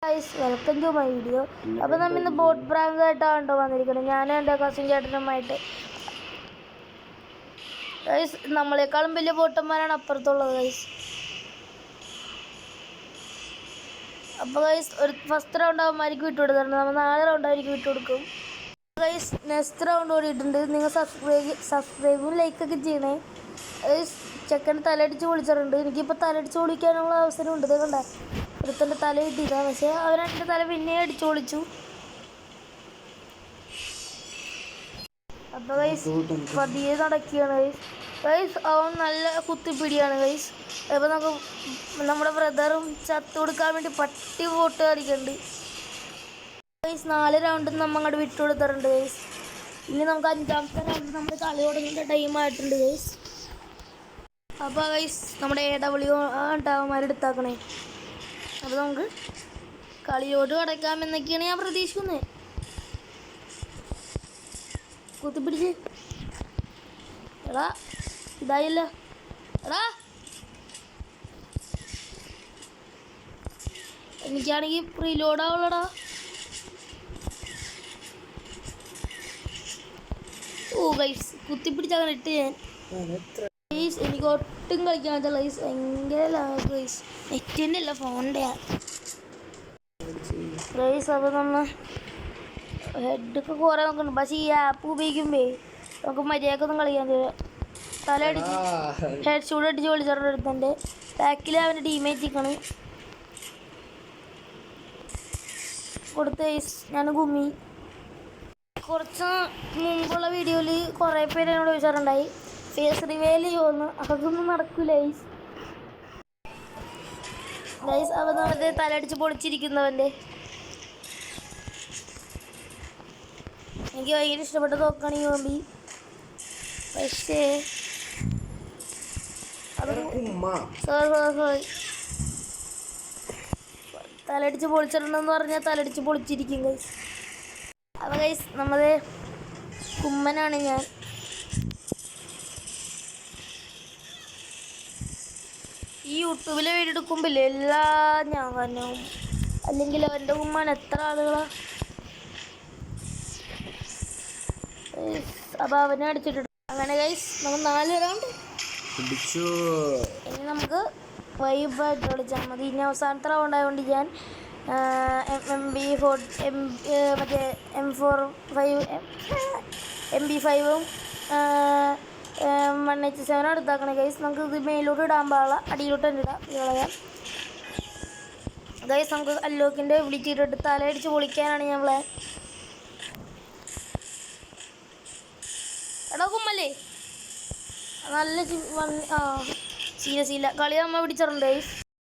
Guys welcome to my video. അപ്പോൾ നമ്മൾ ഇന്ന് ബോട്ട് പ്രാങ്ക് ആയിട്ടാണ് വന്നിരിക്കുന്നത്. ഞാനും എൻ്റെ കസിൻ ചേട്ടനുമായിട്ട്. ഗൈസ് നമ്മളെക്കാളും വലിയ ബോട്ടന്മാരാണ് അപ്പുറത്തുള്ളത് ഗൈസ്. അപ്പോൾ ഗൈസ് ഒരു ഫസ്റ്റ് റൗണ്ട് അവന്മാർക്ക് വിട്ടുകൊടുത്തിട്ടുണ്ട്. നമ്മൾ 4 റൗണ്ട് അവർക്ക് വിട്ടുകൊടുക്കും. ഗൈസ് നെക്സ്റ്റ് റൗണ്ട് ഓടിയിട്ടുണ്ട്. നിങ്ങൾ സബ്സ്ക്രൈബും ലൈക്കൊക്കെ ചെയ്യണേ. ഗൈസ് ചെക്കൻ തലയടിച്ച് പൊളിച്ചിട്ടുണ്ട്. എനിക്കിപ്പോൾ തലയടിച്ച് പൊളിക്കാനുള്ള അവസരം ഉണ്ട്. കണ്ടേ, ഒരുത്തൻ്റെ തല കിട്ടിയതാണ്. പക്ഷേ അവനെൻ്റെ തല പിന്നെ അടിച്ചു പൊളിച്ചു. അപ്പോൾ ഗൈസ് പതിയെ നടക്കുകയാണ് ഗൈസ്. ഗൈസ് അവൻ നല്ല കുത്തിപ്പിടിയാണ് ഗൈസ്. അപ്പോൾ നമ്മുടെ ബ്രദറും ചത്തു കൊടുക്കാൻ വേണ്ടി പട്ടി വോട്ട് കളിക്കുന്നുണ്ട് ഗൈസ്. 4 റൗണ്ട് നമ്മൾ അങ്ങോട്ട് വിട്ടുകൊടുത്തിട്ടുണ്ട് ഗൈസ്. ഇനി നമുക്ക് 5ാമത്തെ റൗണ്ട് നമ്മൾ കളി തുടങ്ങേണ്ട ടൈമായിട്ടുണ്ട് ഗൈസ്. അപ്പോൾ ഗൈസ് നമ്മുടെ AW അവന്മാരെടുത്താക്കണേ. അപ്പോൾ നമുക്ക് കളിയോട് കടക്കാമെന്നൊക്കെയാണ് ഞാൻ പ്രതീക്ഷിക്കുന്നത്. കുത്തിപ്പിടിച്ച് എടാ ഇതായില്ല എടാ. എനിക്കാണെങ്കിൽ റീലോഡ് ആവുള്ളടാ. ഓ ഗൈസ് കുത്തിപ്പിടിച്ചങ്ങനെ ഇട്ട് ഞാൻ ഗൈസ്. എനിക്ക് ഒട്ടും കളിക്കാൻ പറ്റില്ല ഗൈസ്. ഭയങ്കര ലാഗ് ഗൈസ്. നെറ്റിൻ്റെ അല്ല ഫോണിൻ്റെ ഗൈസ്. അപ്പോൾ നമ്മൾ ഹെഡൊക്കെ കുറേ നോക്കുന്നുണ്ട്. പക്ഷേ ഈ ആപ്പ് ഉപയോഗിക്കുമ്പേ നമുക്ക് മര്യാദക്കൊന്നും കളിക്കാൻ തരാം. തലയടിച്ച് ഹെഡ് ഷൂട്ട് അടിച്ച് വിളിച്ചിട്ടുണ്ട്. എടുത്തൻ്റെ ബാക്കിൽ അവൻ്റെ ടീമേറ്റ് നിൽക്കണം. കൊടുത്ത ഗൈസ് ഞാൻ ഗുമ്മി. കുറച്ച് മുമ്പുള്ള വീഡിയോയിൽ കുറേ പേര് എന്നോട് ചോദിച്ചിട്ടുണ്ടായി ഫേസ് റിവീൽ ചെയ്യുമെന്ന്. അതൊന്നും നടക്കില്ല ഗൈസ്. ഗൈസ് അവൻ നമ്മുടെ തലയടിച്ച് പൊളിച്ചിരിക്കുന്നവൻ്റെ എനിക്ക് ഭയങ്കര ഇഷ്ടപ്പെട്ട് നോക്കുകയാണ് ഈ ഹോബി. പക്ഷേ അത് സോറി തലയടിച്ച് പൊളിച്ചിട്ടുണ്ടെന്ന് പറഞ്ഞാൽ തലയടിച്ച് പൊളിച്ചിരിക്കും ഗൈസ്. അപ്പോൾ ഗൈസ് നമ്മുടെ കുമ്മനാണ് ഞാൻ. ഈ യൂട്യൂബിലെ വീഡിയോ എടുക്കുമ്പില്ലേ എല്ലാം ഞാൻ തന്നെയാവും. അല്ലെങ്കിൽ അവൻ്റെ കുമ്മാൻ എത്ര ആളുകളാണ്. അപ്പോൾ അവനെ അടിച്ചിട്ടുണ്ട്. അങ്ങനെ ഗൈസ് നമ്മൾ 4 റൗണ്ട് പിടിച്ചു. ഇനി നമുക്ക് വൈബായിട്ട് കളിച്ചാൽ മതി. ഇനി അവസാനത്തെ റൗണ്ട് ആയതുകൊണ്ട് ഞാൻ മറ്റേ MP5ഉം 1H7 എടുത്താക്കണേ ഗൈസ്. നമുക്ക് ഇത് മേലോട്ട് ഇടാൻ പാടില്ല, അടിയിലോട്ട് തന്നെ ഇടാം. കളയാം ഗൈസ്. നമുക്ക് അല്ലോക്കിൻ്റെ വിളിച്ചിട്ട് തലയടിച്ച് പൊളിക്കാനാണ് ഞാൻ പ്ലാൻ. എടാ കുമ്മല്ലേ നല്ല സീരിയസ് ഇല്ല കളി നമ്മൾ പിടിച്ചിട്ടുണ്ട് ഗൈസ്.